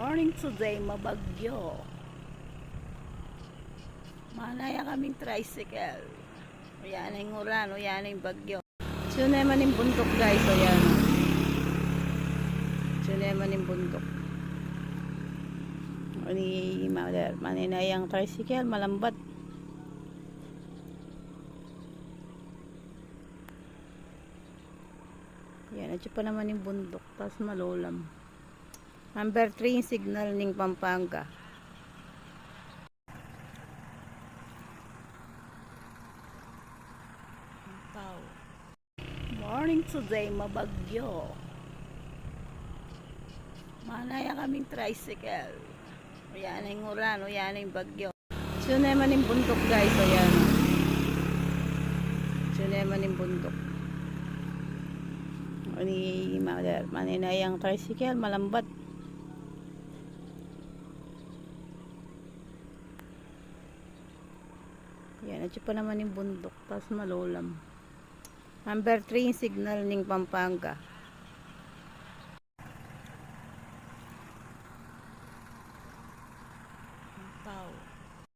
Morning today, mabagyo. Manaya kaming tricycle. O yan ang ulan, o yan ang bagyo. So naman yung bundok guys, o yan. So naman yung bundok. O ni mother, maninayang tricycle, malambat. Yan, at pa naman yung bundok, tapos malulam. Number 3 yung signal ng Pampanga. Morning today, mabagyo. Manaya kaming tricycle. O yan ang ulan, o yan ang bagyo. So naman yung bundok guys, o yan. So naman yung bundok. O ni mother, maninayang tricycle, malambat. Yan, at pa naman yung bundok, tapos malulam. Number 3 yung signal ng Pampanga. Tao.